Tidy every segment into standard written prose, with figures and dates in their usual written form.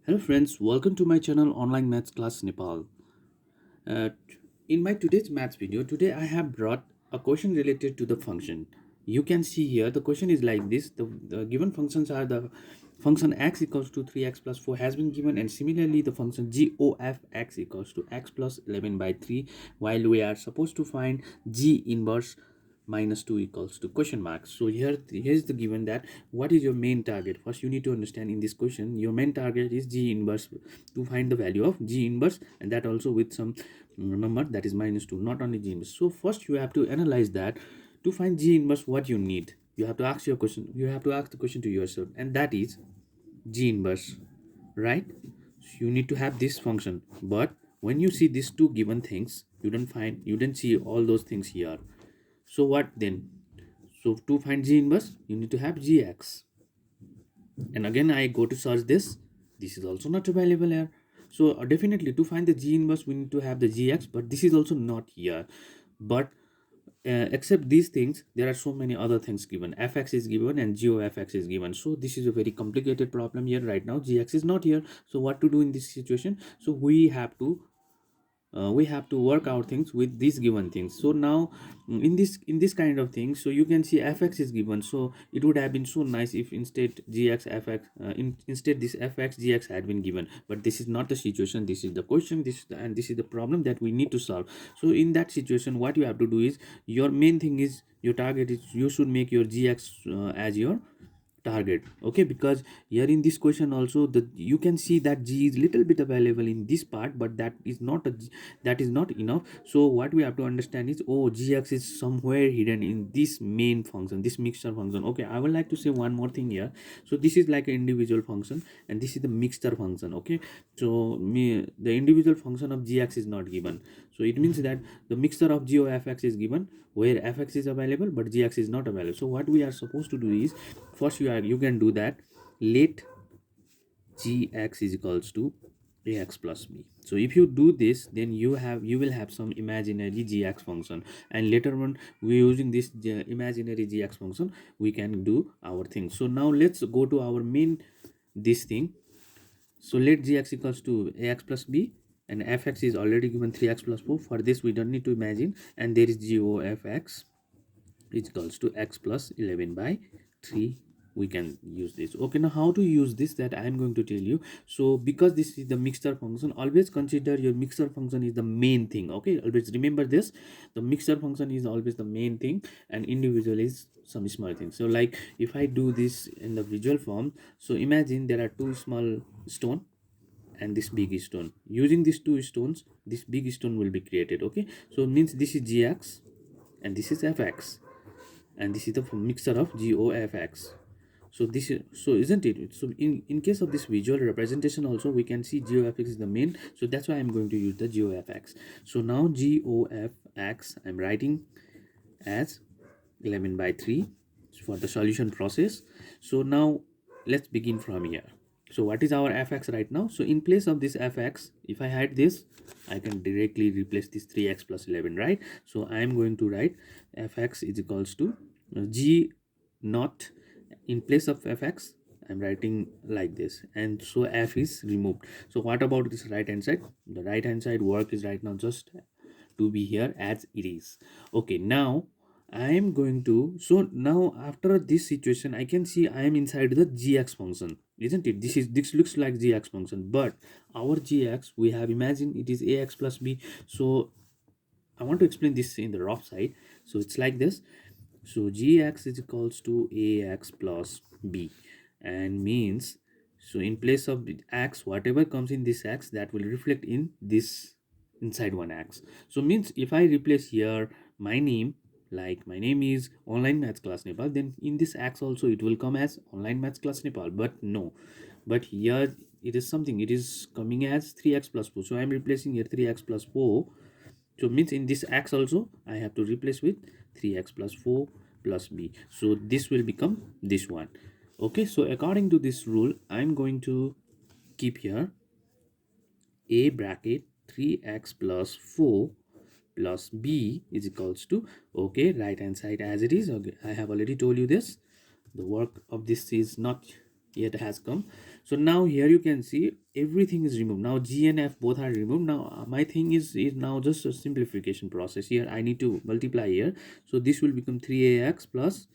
Hello friends, welcome to my channel Online Maths Class Nepal. Uh, in my today's maths video, today I have brought a question related to the function. You can see here the question is like this. The given functions are the function x equals to 3x plus 4 has been given, and similarly the function g of x equals to x plus 11 by 3, while we are supposed to find g inverse minus 2 equals to question mark. So here's the given that what is your main target. First you need to understand in this question your main target is g inverse, to find the value of g inverse, and that also with some number that is minus 2, not only g inverse. So first you have to analyze that. To find g inverse, what you need, you have to ask your question, you have to ask the question to yourself, and that is g inverse, right? So you need to have this function, but when you see these two given things, you didn't see all those things here. So what then? So to find g inverse, you need to have gx. And again, I go to search this. This is also not available here. So definitely to find the g inverse, we need to have the gx, but this is also not here. But except these things, there are so many other things given. Fx is given and g of fx is given. So this is a very complicated problem here right now. Gx is not here. So what to do in this situation? So we have to work out things with these given things. So now in this kind of thing, so you can see fx is given. So it would have been so nice if instead gx fx instead this fx gx had been given, but this is not the situation. This is the question, and this is the problem that we need to solve. So in that situation, what you have to do is, your main thing is, your target is, you should make your gx as your target. Okay, because here in this question also, the you can see that g is little bit available in this part, but that is not enough. So what we have to understand is, oh, gx is somewhere hidden in this main function, this mixture function. Okay, I would like to say one more thing here. So this is like an individual function, and this is the mixture function. Okay, so the individual function of gx is not given. So it means that the mixture of g of fx is given, where fx is available but gx is not available. So what we are supposed to do is, first you can do that, let gx is equals to ax plus b. So if you do this, then you will have some imaginary gx function, and later on we using this imaginary gx function, we can do our thing. So now let's go to our main this thing. So let gx equals to ax plus b, and fx is already given 3x plus 4. For this we don't need to imagine, and there is g o f x is equals to x plus 11 by 3. We can use this. Okay, now how to use this, that I am going to tell you. So because this is the mixture function, always consider your mixture function is the main thing. Okay, always remember this, the mixture function is always the main thing, and individual is some small things. So like if I do this in the visual form, so imagine there are two small stone and this big stone. Using these two stones, this big stone will be created. Okay, so it means this is gx and this is fx, and this is the mixture of GOFX. So this is, so isn't it? So in case of this visual representation also, we can see GOFX is the main. So that's why I'm going to use the GOFX. So now GOFX I'm writing as 11 by 3 for the solution process. So now let's begin from here. So what is our fx right now? So in place of this fx, if I had this, I can directly replace this 3x plus 11, right? So I am going to write fx is equals to g naught. In place of fx, I'm writing like this, and so f is removed. So what about this right hand side? The right hand side work is right now just to be here as it is. Okay, now I am going to, so now after this situation, I can see I am inside the gx function, isn't it? This looks like gx function, but our gx, we have imagined it is ax plus b. So I want to explain this in the rough side. So it's like this. So gx is equals to ax plus b, and means, so in place of x, whatever comes in this x, that will reflect in this inside one x. So means if I replace here my name, like my name is Online Maths Class Nepal, then in this x also it will come as Online Maths Class Nepal. But no, but here it is something, it is coming as 3x plus 4. So I am replacing here 3x plus 4. So means in this x also I have to replace with 3x plus 4 plus b. So this will become this one. Okay, so according to this rule, I'm going to keep here a bracket 3x plus 4 plus b is equals to, okay, right hand side as it is. Okay, I have already told you this, the work of this is not yet has come. So now here you can see everything is removed. Now G and F both are removed. Now my thing is now just a simplification process. Here I need to multiply here. So this will become 3ax plus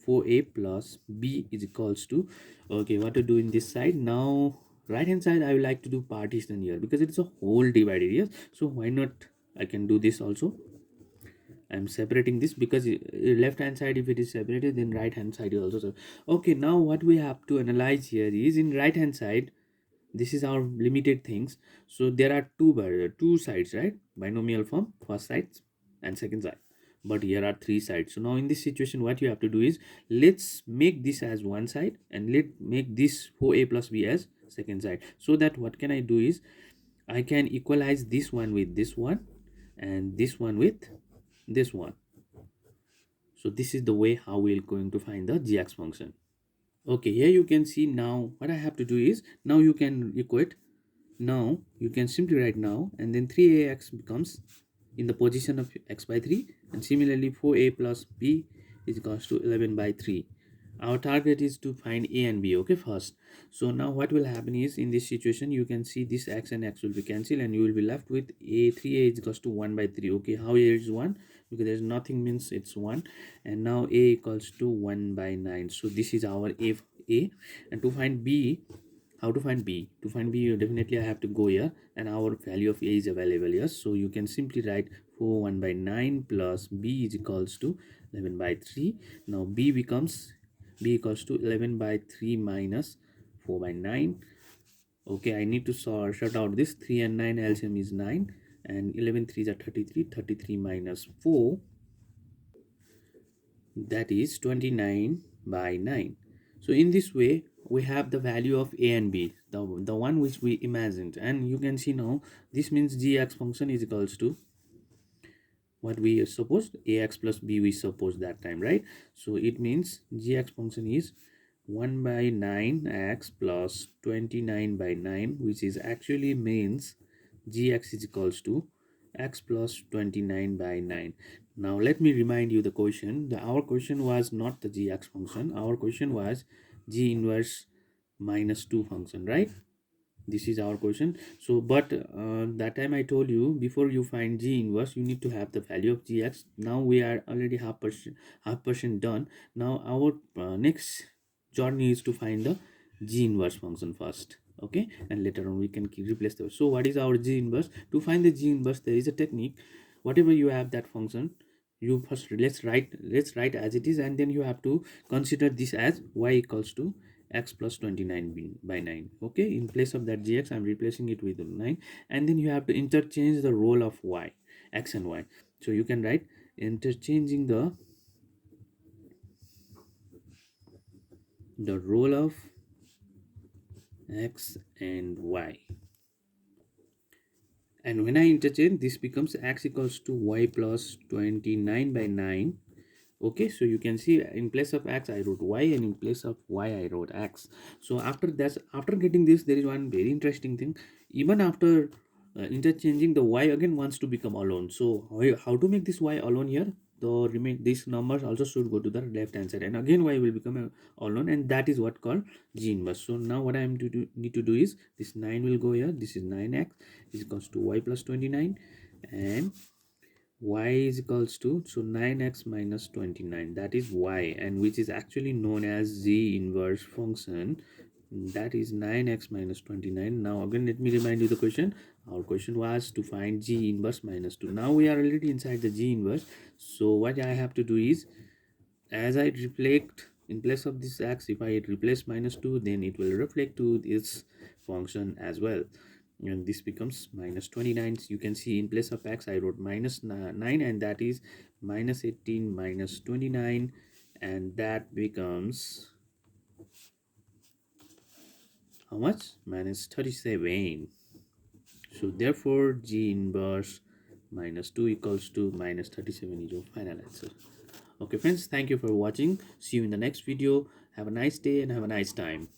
4a plus b is equals to, okay, what to do in this side now? Right hand side I would like to do partition here because it's a whole divided here. So why not, I can do this also. I'm separating this because left hand side if it is separated, then right hand side is also okay. Now what we have to analyze here is in right hand side, this is our limited things. So there are two sides, right? Binomial form, first side and second side, but here are three sides. So now in this situation what you have to do is, let's make this as one side and let make this 4a plus b as second side, so that what can I do is I can equalize this one with this one and this one with this one. So this is the way how we're going to find the gx function. Okay, here you can see now what I have to do is, now you can equate, now you can simply write now, and then 3ax becomes in the position of x by 3, and similarly 4a plus b is equals to 11 by 3. Our target is to find a and b, okay, first. So now what will happen is, in this situation you can see this x and x will be cancelled and you will be left with a 3a is equals to 1 by 3. Okay, how here is 1? Because there's nothing means it's 1, and now a equals to 1 by 9. So this is our a. And to find b, how to find b? To find b, definitely I have to go here, and our value of a is available. Yes, so you can simply write 4 1 by 9 plus b is equals to 11 by 3. Now b becomes, b equals to 11 by 3 minus 4 by 9. Okay, I need to shut out this 3 and 9, LCM is 9, and 11 3s are 33. 33 minus 4, that is 29 by 9. So in this way we have the value of a and b, the one which we imagined, and you can see now this means gx function is equals to what we supposed, ax plus b we supposed that time, right? So it means gx function is 1 by 9x plus 29 by 9, which is actually means gx is equals to x plus 29 by 9. Now let me remind you the question. Our question was not the gx function, our question was g inverse minus 2 function, right? This is our question. So but that time I told you, before you find g inverse you need to have the value of gx. Now we are already half percent done. Now our next journey is to find the g inverse function first, okay, and later on we can replace the. So what is our g inverse? To find the g inverse, there is a technique. Whatever you have that function, you first let's write as it is, and then you have to consider this as y equals to x plus 29 by 9. Okay, in place of that gx I'm replacing it with 9, and then you have to interchange the role of y, x and y. So you can write interchanging the role of x and y, and when I interchange, this becomes x equals to y plus 29 by 9. Okay, so you can see in place of x I wrote y, and in place of y I wrote x. So after that, after getting this, there is one very interesting thing. Even after interchanging, the y again wants to become alone. So how to make this y alone here? The these numbers also should go to the left hand side, and again y will become alone, and that is what called g inverse. So now what I am to need to do is, this 9 will go here, this is 9x is equals to y plus 29, and y is equals to, so 9x minus 29, that is y, and which is actually known as g inverse function, that is 9x minus 29. Now again let me remind you the question. Our question was to find g inverse minus 2. Now we are already inside the g inverse. So what I have to do is, as I reflect in place of this x, if I replace minus 2, then it will reflect to this function as well, and this becomes minus 29. You can see in place of x I wrote minus 9, and that is minus 18 minus 29, and that becomes how much? Minus 37. So therefore g inverse minus 2 equals to minus 37 is your final answer. Okay friends, thank you for watching. See you in the next video. Have a nice day and have a nice time.